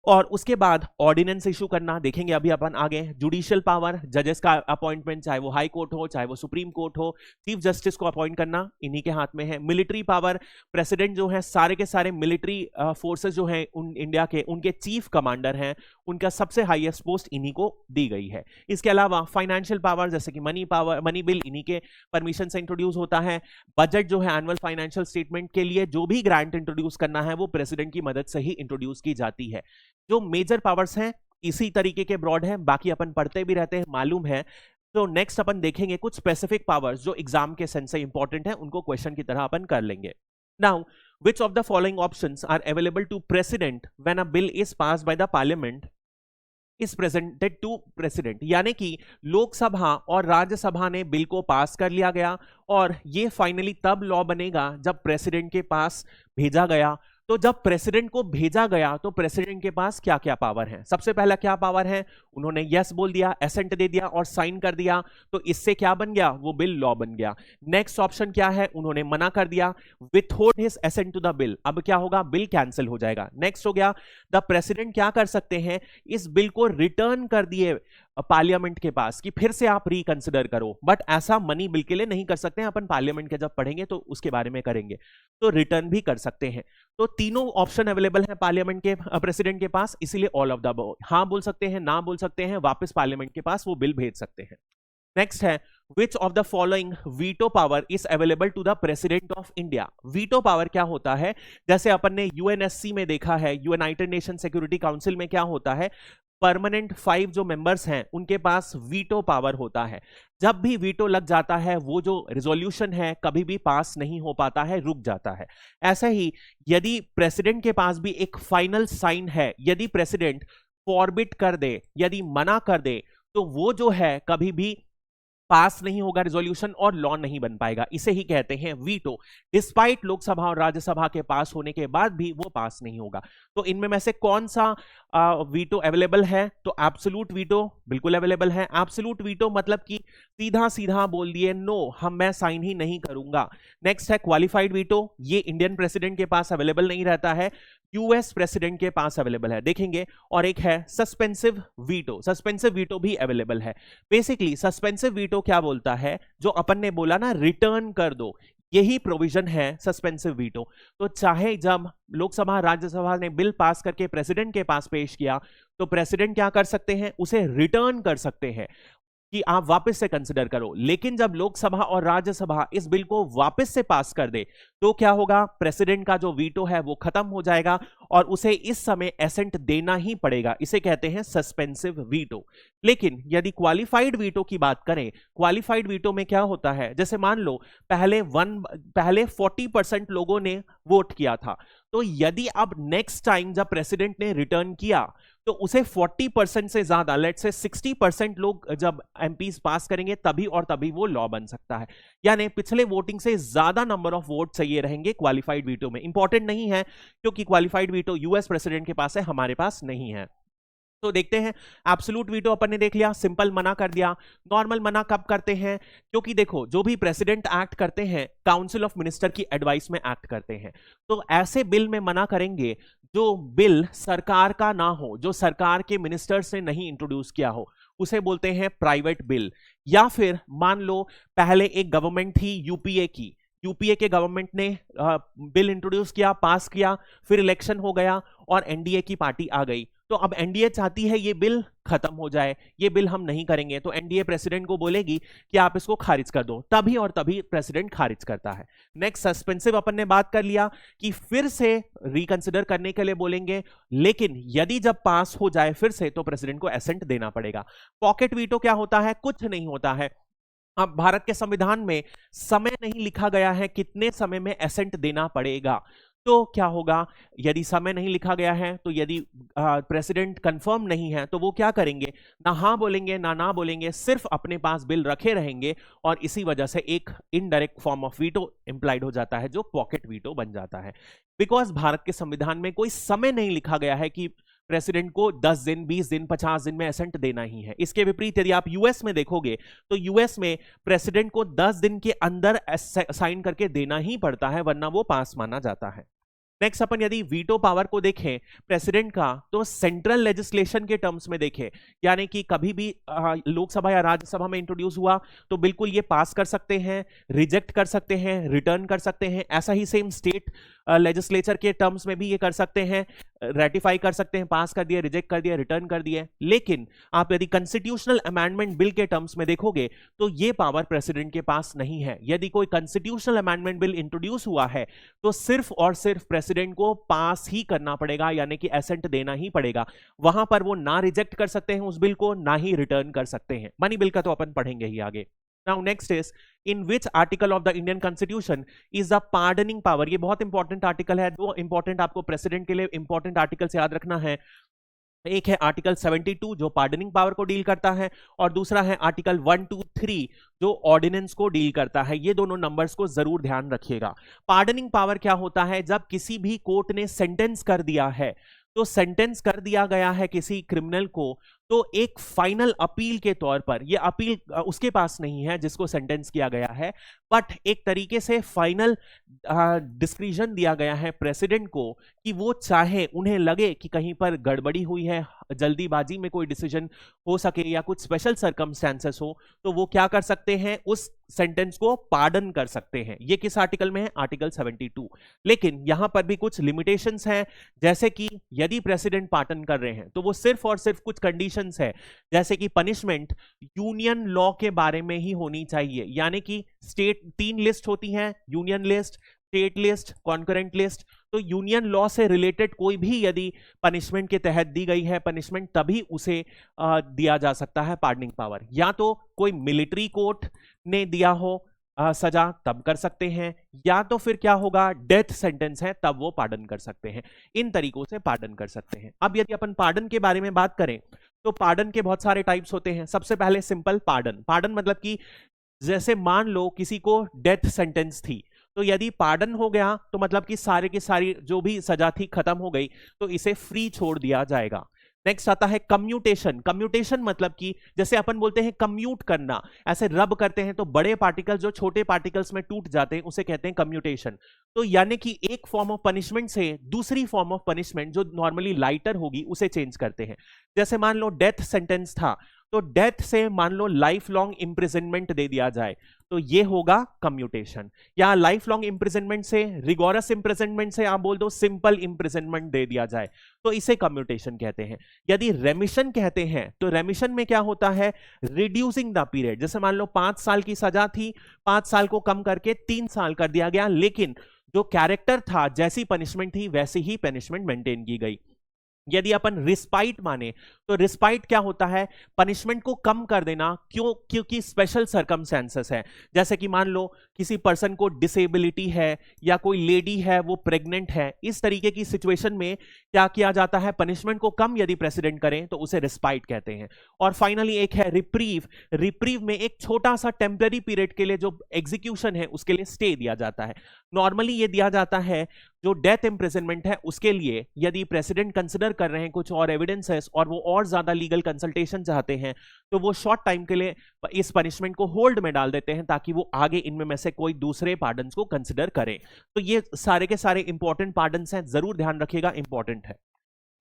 और उसके बाद ऑर्डिनेंस इशू करना, देखेंगे अभी अपन आगे। जुडिशियल पावर, जजेस का अपॉइंटमेंट, चाहे वो हाई कोर्ट हो चाहे वो सुप्रीम कोर्ट हो, चीफ जस्टिस को अपॉइंट करना इन्हीं के हाथ में है। मिलिट्री पावर, प्रेसिडेंट जो है सारे के सारे मिलिट्री फोर्सेस जो हैं इंडिया के, उनके चीफ कमांडर हैं, उनका सबसे हाईएस्ट पोस्ट इन्हीं को दी गई है। इसके अलावा फाइनेंशियल पावर, जैसे कि मनी बिल इन्हीं के परमिशन से इंट्रोड्यूस होता है। बजट जो है एनुअल फाइनेंशियल स्टेटमेंट के लिए जो भी ग्रांट इंट्रोड्यूस करना है वो प्रेसिडेंट की मदद से ही इंट्रोड्यूस की जाती है। जो मेजर पावर्स हैं इसी तरीके के ब्रॉड हैं, बाकी अपन पढ़ते भी रहते हैं, मालूम है। तो नेक्स्ट अपन देखेंगे कुछ स्पेसिफिक पावर्स जो एग्जाम के सेंस से इंपॉर्टेंट है, उनको क्वेश्चन की तरह अपन कर लेंगे। Now which of the following options are available to president when a bill is passed by the parliament is presented to president, यानी कि लोकसभा और राज्यसभा ने बिल को पास कर लिया गया और ये फाइनली तब लॉ बनेगा जब प्रेसिडेंट के पास भेजा गया। तो जब प्रेसिडेंट को भेजा गया तो प्रेसिडेंट के पास क्या क्या पावर है? सबसे पहला क्या पावर है? उन्होंने यस बोल दिया, एसेंट दे दिया और साइन कर दिया, तो इससे क्या बन गया? वो बिल लॉ बन गया। नेक्स्ट ऑप्शन क्या है? उन्होंने मना कर दिया, withhold his assent to the bill, अब क्या होगा? बिल कैंसिल हो जाएगा। नेक्स्ट हो गया, द प्रेसिडेंट क्या कर सकते हैं? इस बिल को रिटर्न कर दिए पार्लियामेंट के पास कि फिर से आप रिकंसिडर करो, बट ऐसा मनी बिल के लिए नहीं कर सकते हैं, अपन पार्लियामेंट के जब पढ़ेंगे तो उसके बारे में करेंगे। तो रिटर्न भी कर सकते हैं। तो तीनों ऑप्शन अवेलेबल है पार्लियामेंट के प्रेसिडेंट के पास, इसीलिए ऑल ऑफ द अबव, हाँ बोल सकते हैं, ना बोल सकते हैं, वापस पार्लियामेंट के पास वो बिल भेज सकते हैं। नेक्स्ट है, which of the following veto power is available to the president of India? Veto power क्या होता है? जैसे अपन ने यूएनएससी में देखा है, यूनाइटेड नेशन सिक्योरिटी काउंसिल में क्या होता है, परमानेंट 5 जो मेंबर्स हैं उनके पास वीटो पावर होता है। जब भी वीटो लग जाता है वो जो रिजोल्यूशन है कभी भी पास नहीं हो पाता है, रुक जाता है। ऐसा ही यदि प्रेसिडेंट के पास भी एक फाइनल साइन है, यदि प्रेसिडेंट फॉरबिट कर दे, यदि मना कर दे, तो वो जो है कभी भी पास नहीं होगा रिजोल्यूशन और लॉ नहीं बन पाएगा। इसे ही कहते हैं वीटो। डिस्पाइट लोकसभा और राज्यसभा के पास होने के बाद भी वो पास नहीं होगा। तो इनमें में से कौन सा वीटो अवेलेबल है? तो एब्सोल्यूट वीटो बिल्कुल अवेलेबल है। एब्सोल्यूट वीटो मतलब कि सीधा सीधा बोल दिए नो, मैं साइन ही नहीं करूंगा। नेक्स्ट है क्वालिफाइड वीटो, ये इंडियन प्रेसिडेंट के पास अवेलेबल नहीं रहता है, यूएस प्रेसिडेंट के पास अवेलेबल है, देखेंगे। और एक है सस्पेंसिव वीटो, सस्पेंसिव वीटो भी अवेलेबल है। बेसिकली सस्पेंसिव वीटो क्या बोलता है, जो अपन ने बोला ना रिटर्न कर दो, यही प्रोविजन है सस्पेंसिव वीटो। तो चाहे जब लोकसभा राज्यसभा ने बिल पास करके प्रेसिडेंट के पास पेश किया तो प्रेसिडेंट क्या कर सकते हैं? उसे रिटर्न कर सकते हैं कि आप वापस से कंसिडर करो। लेकिन जब लोकसभा और राज्यसभा इस बिल को वापस से पास कर दे तो क्या होगा? प्रेसिडेंट का जो वीटो है वो खत्म हो जाएगा और उसे इस समय एसेंट देना ही पड़ेगा। इसे कहते हैं सस्पेंसिव वीटो। लेकिन यदि क्वालिफाइड वीटो की बात करें, क्वालिफाइड वीटो में क्या होता है? जैसे मान लो पहले 40% लोगों ने वोट किया था, तो यदि अब नेक्स्ट टाइम जब प्रेसिडेंट ने रिटर्न किया तो उसे 40% से ज्यादा, लेट्स से 60% लोग जब एमपीज पास करेंगे तभी और तभी वो लॉ बन सकता है। यानी पिछले वोटिंग से ज्यादा नंबर ऑफ वोट चाहिए रहेंगे क्वालिफाइड वीटो में। इंपॉर्टेंट नहीं है क्योंकि क्वालिफाइड वीटो यूएस प्रेसिडेंट के पास है, हमारे पास नहीं है। तो देखते हैं, एब्सोल्यूट वीटो अपन ने देख लिया, सिंपल मना कर दिया। नॉर्मल मना कब करते हैं? क्योंकि देखो जो भी प्रेसिडेंट एक्ट करते हैं काउंसिल ऑफ मिनिस्टर की एडवाइस में एक्ट करते हैं, तो ऐसे बिल में मना करेंगे जो बिल सरकार का ना हो, जो सरकार के मिनिस्टर्स ने नहीं इंट्रोड्यूस किया हो, उसे बोलते हैं प्राइवेट बिल। या फिर मान लो पहले एक गवर्नमेंट थी यूपीए की, यूपीए के गवर्नमेंट ने बिल इंट्रोड्यूस किया, पास किया, फिर इलेक्शन हो गया और एनडीए की पार्टी आ गई, तो अब एनडीए चाहती है ये बिल खत्म हो जाए, ये बिल हम नहीं करेंगे, तो एनडीए प्रेसिडेंट को बोलेगी कि आप इसको खारिज कर दो, तभी और तभी प्रेसिडेंट खारिज करता है। नेक्स्ट सस्पेंसिव अपन ने बात कर लिया कि फिर से रिकंसिडर करने के लिए बोलेंगे, लेकिन यदि जब पास हो जाए फिर से तो प्रेसिडेंट को एसेंट देना पड़ेगा। पॉकेट वीटो क्या होता है? कुछ नहीं होता है। अब भारत के संविधान में समय नहीं लिखा गया है कितने समय में एसेंट देना पड़ेगा, तो क्या होगा? यदि समय नहीं लिखा गया है तो यदि प्रेसिडेंट कंफर्म नहीं है तो वो क्या करेंगे? ना हाँ बोलेंगे ना बोलेंगे, सिर्फ अपने पास बिल रखे रहेंगे और इसी वजह से एक indirect form of veto implied हो जाता है जो पॉकेट वीटो बन जाता है। बिकॉज भारत के संविधान में कोई समय नहीं लिखा गया है कि प्रेसिडेंट को 10 दिन 20 दिन 50 दिन में एसेंट देना ही है। इसके विपरीत यदि आप यूएस में देखोगे तो यूएस में प्रेसिडेंट को 10 दिन के अंदर साइन करके देना ही पड़ता है, वरना वो पास माना जाता है। नेक्स्ट अपन यदि वीटो पावर को देखें प्रेसिडेंट का, तो सेंट्रल लेजिस्लेशन के टर्म्स में देखें, यानी कि कभी भी लोकसभा या राज्यसभा में इंट्रोड्यूस हुआ तो बिल्कुल ये पास कर सकते हैं, रिजेक्ट कर सकते हैं, रिटर्न कर सकते हैं। ऐसा ही सेम स्टेट लेजिस्लेचर के टर्म्स में भी ये कर सकते हैं, रेटिफाई कर सकते हैं, पास कर दिए, रिजेक्ट कर दिए, रिटर्न कर दिए। लेकिन आप यदि कॉन्स्टिट्यूशनल अमेंडमेंट बिल के टर्म्स में देखोगे तो ये पावर प्रेसिडेंट के पास नहीं है। यदि कोई कॉन्स्टिट्यूशनल अमेंडमेंट बिल इंट्रोड्यूस हुआ है तो सिर्फ और सिर्फ प्रेसिडेंट को पास ही करना पड़ेगा, यानी कि एसेंट देना ही पड़ेगा। वहां पर वो ना रिजेक्ट कर सकते हैं उस बिल को, ना ही रिटर्न कर सकते हैं। मनी बिल का तो अपन पढ़ेंगे ही आगे। Now next is in which article of the Indian Constitution is the pardoning power? ये बहुत इंपॉर्टेंट आर्टिकल है, दो इंपॉर्टेंट आपको प्रेसिडेंट के लिए इंपॉर्टेंट आर्टिकल से याद रखना है। एक है आर्टिकल 72 जो पार्डनिंग पावर को डील करता है, और दूसरा है आर्टिकल 123 जो ऑर्डिनेंस को डील करता है। ये दोनों नंबर्स को जरूर ध्यान रखिएगा। पार्डनिंग पावर क्या होता है? जब किसी भी कोर्ट ने सेंटेंस कर दिया है, तो सेंटेंस कर दिया गया है किसी क्रिमिनल को, तो एक फाइनल अपील के तौर पर, ये अपील उसके पास नहीं है जिसको सेंटेंस किया गया है, बट एक तरीके से फाइनल डिस्क्रिप्शन दिया गया है प्रेसिडेंट को कि वो चाहे, उन्हें लगे कि कहीं पर गड़बड़ी हुई है, जल्दीबाजी में कोई डिसीजन हो सके या कुछ स्पेशल सर्कमस्टेंसेस हो, तो वो क्या कर सकते हैं? उस सेंटेंस को पार्डन कर सकते हैं। ये किस आर्टिकल में है? आर्टिकल 72। लेकिन यहां पर भी कुछ लिमिटेशंस हैं, जैसे कि यदि प्रेसिडेंट पार्डन कर रहे हैं तो वो सिर्फ और सिर्फ कुछ कंडीशंस है, जैसे कि पनिशमेंट यूनियन लॉ के बारे में ही होनी चाहिए। यानी कि स्टेट 3 लिस्ट होती हैं, union list, state list, concurrent list. तो यूनियन लॉ से रिलेटेड कोई भी यदि पनिशमेंट के तहत दी गई है पनिशमेंट, तभी उसे दिया जा सकता है पार्डनिंग पावर। या तो कोई मिलिट्री कोर्ट ने दिया हो सजा, तब कर सकते हैं, या तो फिर क्या होगा, डेथ सेंटेंस है तब वो पार्डन कर सकते हैं। इन तरीकों से पार्डन कर सकते हैं। अब यदि अपन पार्डन के बारे में बात करें तो पार्डन के बहुत सारे टाइप्स होते हैं। सबसे पहले सिंपल पार्डन। पार्डन मतलब कि जैसे मान लो किसी को डेथ सेंटेंस थी, तो यदि पार्डन हो गया तो मतलब कि सारे की सारी जो भी सजा थी खत्म हो गई, तो इसे फ्री छोड़ दिया जाएगा। नेक्स्ट आता है कम्यूटेशन। कम्यूटेशन मतलब कि जैसे अपन बोलते हैं कम्यूट करना, ऐसे रब करते हैं तो बड़े पार्टिकल्स जो छोटे पार्टिकल्स में टूट जाते हैं, उसे कहते हैं कम्यूटेशन। तो यानी कि एक फॉर्म ऑफ पनिशमेंट से दूसरी फॉर्म ऑफ पनिशमेंट जो नॉर्मली लाइटर होगी उसे चेंज करते हैं। जैसे मान लो डेथ सेंटेंस था, तो डेथ से मान लो लाइफ लॉन्ग इंप्रिजनमेंट दे दिया जाए, तो ये होगा कम्यूटेशन। या लाइफ लॉन्ग इंप्रिजनमेंट से, रिगोरस इंप्रिजनमेंट से आप बोल दो सिंपल इंप्रिजनमेंट दे दिया जाए, तो इसे कम्यूटेशन कहते हैं। यदि रेमिशन कहते हैं तो रेमिशन में क्या होता है? Reducing the period. जैसे मान लो 5 साल की सजा थी, 5 साल को कम करके 3 साल कर दिया गया, लेकिन जो कैरेक्टर था, जैसी पनिशमेंट थी वैसी ही पनिशमेंट मेंटेन की गई। यदि अपन रिस्पाइट माने तो रिस्पाइट क्या होता है? पनिशमेंट को कम कर देना, क्योंकि स्पेशल सर्कमस्टेंसेस है। जैसे कि मान लो किसी पर्सन को डिसेबिलिटी है या कोई लेडी है वो प्रेग्नेंट है, इस तरीके की सिचुएशन में क्या किया जाता है? पनिशमेंट को कम यदि प्रेसिडेंट करें तो उसे रिस्पाइट कहते हैं। और फाइनली एक है रिप्रीव। रिप्रीव में एक छोटा सा टेम्पररी पीरियड के लिए जो एग्जीक्यूशन है उसके लिए स्टे दिया जाता है। नॉर्मली ये दिया जाता है जो डेथ इंप्रिजनमेंट है उसके लिए, यदि प्रेसिडेंट कंसिडर कर रहे हैं कुछ और एविडेंसेस और वो और ज्यादा लीगल कंसल्टेशन चाहते हैं, तो वो शॉर्ट टाइम के लिए इस पनिशमेंट को होल्ड में डाल देते हैं ताकि वो आगे इनमें में से कोई दूसरे पार्डन्स को कंसिडर करें। तो ये सारे के सारे इंपॉर्टेंट पार्डन्स हैं, जरूर ध्यान रखिएगा, इंपॉर्टेंट है।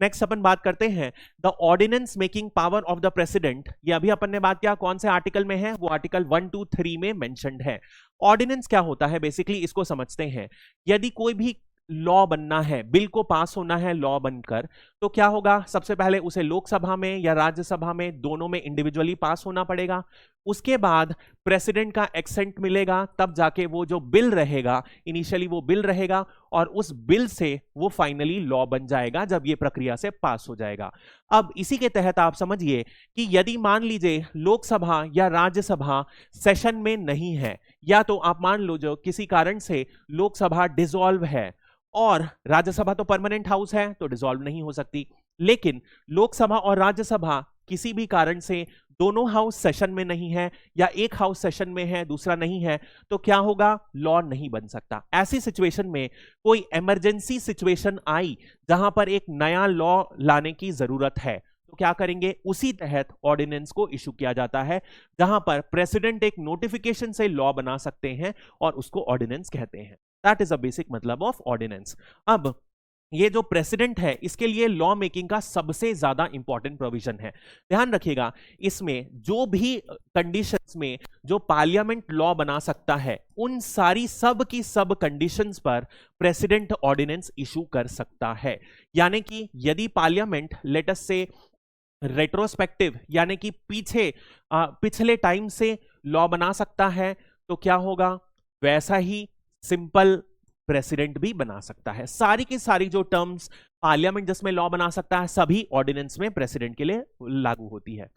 नेक्स्ट अपन बात करते हैं the ordinance making power of the president. ये अभी अपन ने बात किया कौन से आर्टिकल में है, वो आर्टिकल 123 में मेंशन्ड है। ऑर्डिनेंस क्या होता है बेसिकली, इसको समझते हैं। यदि कोई भी लॉ बनना है, बिल को पास होना है लॉ बनकर, तो क्या होगा? सबसे पहले उसे लोकसभा में या राज्यसभा में, दोनों में इंडिविजुअली पास होना पड़ेगा। उसके बाद प्रेसिडेंट का एक्सेंट मिलेगा, तब जाके वो जो बिल रहेगा, इनिशियली वो बिल रहेगा और उस बिल से वो फाइनली लॉ बन जाएगा जब ये प्रक्रिया से पास हो जाएगा। अब इसी के तहत आप समझिए कि यदि मान लीजिए लोकसभा या राज्यसभा सेशन में नहीं है, या तो आप मान लो जो किसी कारण से लोकसभा डिसॉल्व है और राज्यसभा तो परमानेंट हाउस है तो डिसॉल्व नहीं हो सकती, लेकिन लोकसभा और राज्यसभा किसी भी कारण से दोनों हाउस सेशन में नहीं है या एक हाउस सेशन में है दूसरा नहीं है, तो क्या होगा? लॉ नहीं बन सकता। ऐसी सिचुएशन में कोई इमरजेंसी सिचुएशन आई जहां पर एक नया लॉ लाने की जरूरत है, तो क्या करेंगे? उसी तहत ऑर्डिनेंस को इशू किया जाता है, जहां पर प्रेसिडेंट एक नोटिफिकेशन से लॉ बना सकते हैं और उसको ऑर्डिनेंस कहते हैं। दैट इज अ बेसिक मतलब ऑफ ऑर्डिनेंस। अब ये जो प्रेसिडेंट है इसके लिए लॉ मेकिंग का सबसे ज्यादा इंपॉर्टेंट प्रोविजन है। ध्यान रखिएगा, इसमें जो भी कंडीशंस में जो पार्लियामेंट लॉ बना सकता है, उन सारी सब की सब कंडीशंस पर प्रेसिडेंट ऑर्डिनेंस इशू कर सकता है। यानी कि यदि पार्लियामेंट लेट अस से रेट्रोस्पेक्टिव यानी कि पिछले टाइम से लॉ बना सकता है, तो क्या होगा? वैसा ही सिंपल प्रेसिडेंट भी बना सकता है। सारी की सारी जो टर्म्स पार्लियामेंट जिसमें लॉ बना सकता है, सभी ऑर्डिनेंस में प्रेसिडेंट के लिए लागू होती है।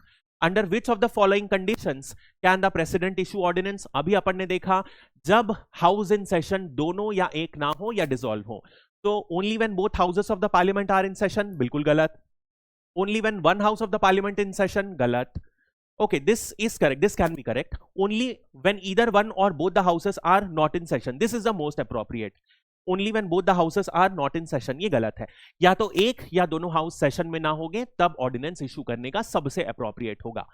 Under which of the following conditions can the president issue ordinance? अभी अपन ने देखा जब हाउस इन सेशन दोनों या एक ना हो या डिसॉल्व हो, तो only when both houses of the parliament are in session, बिल्कुल गलत। Only when one house of the parliament in session, गलत. Okay, this is correct. This can be correct. Only when either one or both the houses are not in session. This is the most appropriate. Only when both the houses are not in session. ये गलत है. या तो एक या दोनों house session में ना होंगे तब ऑर्डिनेंस इशू करने का सबसे अप्रोप्रिएट होगा.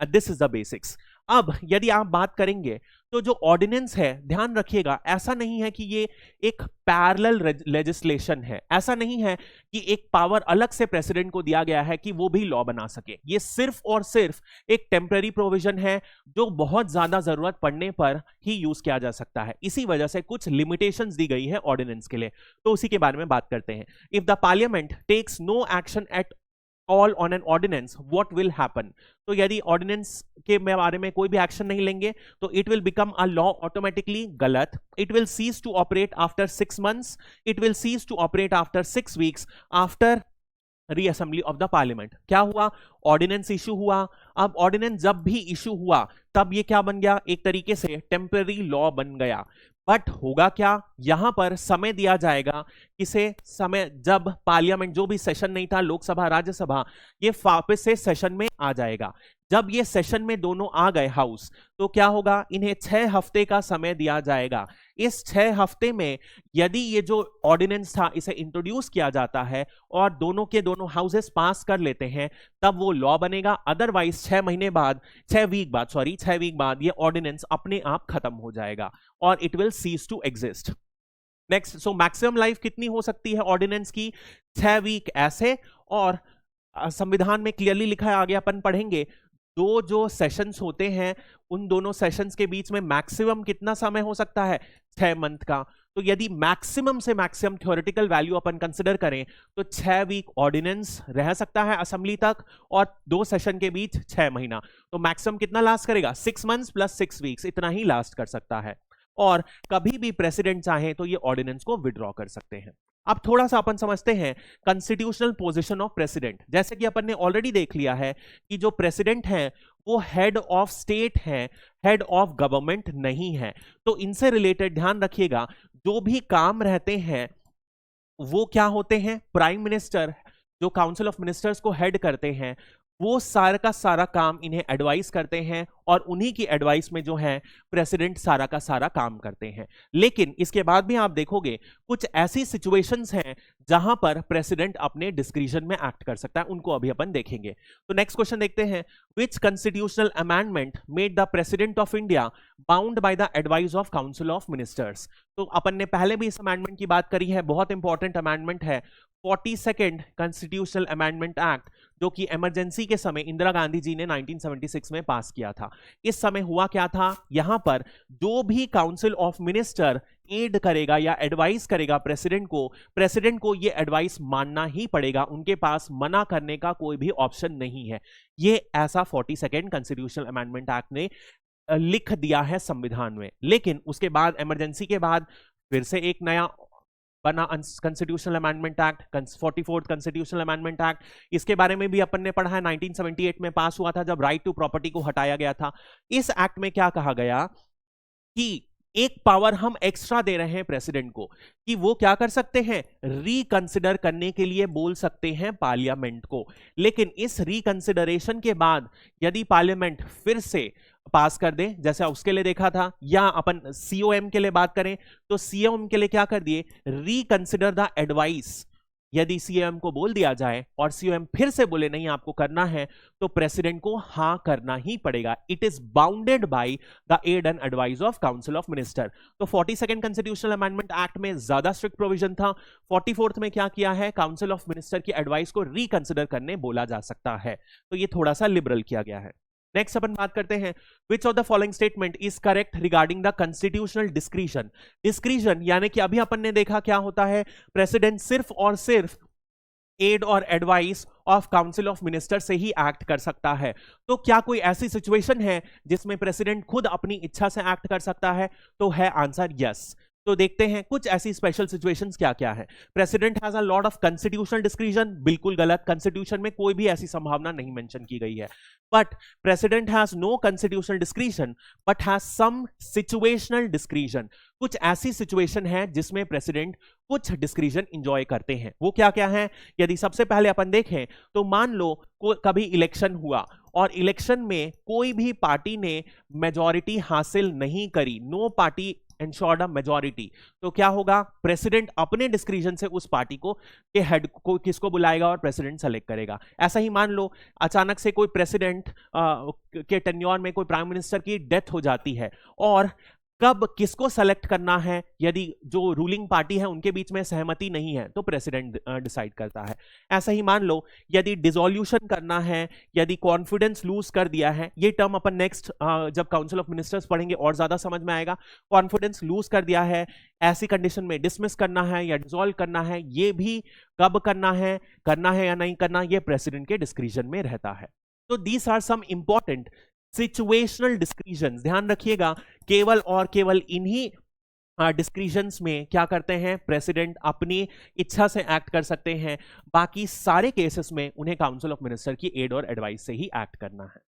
This is the basics. अब यदि आप बात करेंगे तो जो ऑर्डिनेंस है, ध्यान रखिएगा, ऐसा नहीं है कि ये एक पैरेलल लेजिस्लेशन है. ऐसा नहीं है कि एक पावर अलग से प्रेसिडेंट को दिया गया है कि वो भी लॉ बना सके. ये सिर्फ और सिर्फ एक टेम्पररी प्रोविजन है जो बहुत ज्यादा जरूरत पड़ने पर ही यूज किया जा सकता है. इसी वजह से कुछ लिमिटेशंस दी गई है ऑर्डिनेंस के लिए. तो उसी के बारे में बात करते हैं. If the parliament takes no action at all on an ordinance, what will happen. तो यदि ऑर्डिनेंस के बारे में कोई भी एक्शन नहीं लेंगे तो it will become a law automatically, गलत. It will cease to operate after 6 months. It will cease to operate after 6 weeks after reassembly of the parliament. क्या हुआ? ऑर्डिनेंस इशू हुआ. अब ऑर्डिनेंस जब भी इशू हुआ तब ये क्या बन गया? एक तरीके से टेम्पररी लॉ बन गया. बट होगा क्या? यहां पर समय दिया जाएगा. किसे समय? जब पार्लियामेंट, जो भी सेशन नहीं था, लोकसभा राज्यसभा, ये वापस से सेशन में आ जाएगा. जब ये सेशन में दोनों आ गए हाउस, तो क्या होगा? इन्हें 6 हफ्ते का समय दिया जाएगा. इस 6 हफ्ते में यदि ये जो ऑर्डिनेंस था इसे इंट्रोड्यूस किया जाता है और दोनों के दोनों हाउसेस पास कर लेते हैं तब वो लॉ बनेगा. अदरवाइज 6 वीक बाद ये ऑर्डिनेंस अपने आप खत्म हो जाएगा और it will cease to exist. Next, so maximum life कितनी हो सकती है ऑर्डिनेंस की? 6 वीक ऐसे. और संविधान में क्लियरली लिखा है, आगे अपन पढ़ेंगे, जो सेशंस होते हैं उन दोनों सेशंस के बीच में मैक्सिमम कितना समय हो सकता है? 6 मंथ का. तो यदि मैक्सिमम से मैक्सिमम थ्योरेटिकल वैल्यू अपन कंसिडर करें तो 6 वीक ऑर्डिनेंस रह सकता है असेंबली तक और 2 सेशन के बीच 6 महीना. तो मैक्सिमम कितना लास्ट करेगा? 6 months प्लस 6 weeks, इतना ही लास्ट कर सकता है. और कभी भी प्रेसिडेंट चाहे तो ये ऑर्डिनेंस को विड्रॉ कर सकते हैं. अब थोड़ा सा अपन समझते हैं कॉन्स्टिट्यूशनल पोजीशन ऑफ प्रेसिडेंट. जैसे कि अपन ने ऑलरेडी देख लिया है कि जो प्रेसिडेंट हैं वो हेड ऑफ स्टेट हैं, हेड ऑफ गवर्नमेंट नहीं है. तो इनसे रिलेटेड ध्यान रखिएगा, जो भी काम रहते हैं वो क्या होते हैं? प्राइम मिनिस्टर, जो काउंसिल ऑफ मिनिस्टर्स को हेड करते हैं, वो सारा का सारा काम इन्हें एडवाइस करते हैं और उन्हीं की एडवाइस में जो है प्रेसिडेंट सारा का सारा काम करते हैं. लेकिन इसके बाद भी आप देखोगे कुछ ऐसी सिचुएशंस हैं जहां पर प्रेसिडेंट अपने डिस्क्रिशन में एक्ट कर सकता है. उनको अभी अपन देखेंगे. तो नेक्स्ट क्वेश्चन देखते हैं. Which constitutional amendment made the president of India bound by the advice of council of ministers. तो अपन ने पहले भी इस अमेंडमेंट की बात करी है, बहुत इंपॉर्टेंट अमेंडमेंट है, 42nd कॉन्स्टिट्यूशनल अमेंडमेंट एक्ट, जो कि इमरजेंसी के समय इंदिरा गांधी जी ने 1976 में पास किया था. इस समय हुआ क्या था? यहां पर जो भी काउंसिल ऑफ मिनिस्टर एड करेगा या एडवाइस करेगा प्रेसिडेंट को ये एडवाइस मानना ही पड़ेगा. उनके पास मना करने का कोई भी ऑप्शन नहीं है. ये ऐसा 42nd कॉन्स्टिट्यूशनल अमेंडमेंट एक्ट ने लिख दिया है संविधान में. लेकिन उसके बाद इमरजेंसी के बाद फिर से एक नया बना constitutional amendment act, 44th constitutional amendment act. इसके बारे में भी अपन ने पढ़ा है, 1978 में पास हुआ था जब राइट टू प्रॉपर्टी को हटाया गया था. इस एक्ट में क्या कहा गया कि एक पावर हम एक्स्ट्रा दे रहे हैं प्रेसिडेंट को कि वो क्या कर सकते हैं? रिकंसिडर करने के लिए बोल सकते हैं पार्लियामेंट को. लेकिन इस रिकंसिडरेशन के बाद यदि पार्लियामेंट फिर से पास कर दे, जैसा उसके लिए देखा था, या अपन सीओएम के लिए बात करें तो सीओएम के लिए क्या कर दिए? Reconsider the advice. यदि सीएम को बोल दिया जाए और सीएम फिर से बोले नहीं आपको करना है, तो प्रेसिडेंट को हां करना ही पड़ेगा. It is bounded by the aid and advice of council of minister. तो 42nd कॉन्स्टिट्यूशनल अमेंडमेंट एक्ट में ज्यादा स्ट्रिक्ट प्रोविजन था. 44th में क्या किया है? काउंसिल ऑफ मिनिस्टर की एडवाइस को रिकंसिडर करने बोला जा सकता है. तो ये थोड़ा सा लिबरल किया गया है. नेक्स्ट अपन बात करते हैं, which of the following statement is correct regarding the constitutional discretion. Discretion यानी कि अभी अपन ने देखा क्या होता है, प्रेसिडेंट सिर्फ और सिर्फ एड और advice of council of minister से ही एक्ट कर सकता है. तो क्या कोई ऐसी सिचुएशन है जिसमें प्रेसिडेंट खुद अपनी इच्छा से एक्ट कर सकता है? तो है आंसर यस. तो देखते हैं कुछ ऐसी स्पेशल सिचुएशंस क्या क्या है। President has a lot of constitutional discretion, बिल्कुल गलत, कॉन्स्टिट्यूशन में कोई भी ऐसी संभावना नहीं मेंशन की गई है। But president has no constitutional discretion but has some situational discretion, कुछ ऐसी सिचुएशन है जिसमें प्रेसिडेंट कुछ डिस्क्रिशन इंजॉय करते हैं। वो क्या क्या है? यदि सबसे पहले अपन देखें तो मान लो कभी इलेक्शन हुआ और इलेक्शन में कोई भी पार्टी ने मेजॉरिटी हासिल नहीं करी, no party ensured a majority, तो क्या होगा? प्रेसिडेंट अपने डिस्क्रिशन से उस पार्टी को के हेड को किसको बुलाएगा और प्रेसिडेंट सेलेक्ट करेगा। ऐसा ही मान लो अचानक से कोई प्रेसिडेंट के टेन्योर में कोई प्राइम मिनिस्टर की डेथ हो जाती है और कब किसको सेलेक्ट करना है, यदि जो रूलिंग पार्टी है उनके बीच में सहमति नहीं है तो प्रेसिडेंट डिसाइड करता है। ऐसा ही मान लो यदि डिसोल्यूशन करना है, यदि कॉन्फिडेंस लूज कर दिया है, ये टर्म अपन नेक्स्ट जब काउंसिल ऑफ मिनिस्टर्स पढ़ेंगे और ज्यादा समझ में आएगा। कॉन्फिडेंस लूज कर दिया है, ऐसी कंडीशन में डिसमिस करना है या डिसॉल्व करना है, ये भी कब करना है या नहीं करना, ये प्रेसिडेंट के डिस्क्रिशन में रहता है। तो these are some important situational discretions, ध्यान रखिएगा, केवल और केवल इन्हीं डिस्क्रिशंस में क्या करते हैं, प्रेसिडेंट अपनी इच्छा से एक्ट कर सकते हैं। बाकी सारे केसेस में उन्हें काउंसिल ऑफ मिनिस्टर की एड और एडवाइस से ही एक्ट करना है।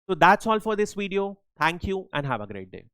तो that's all for this video. Thank you and have a great day.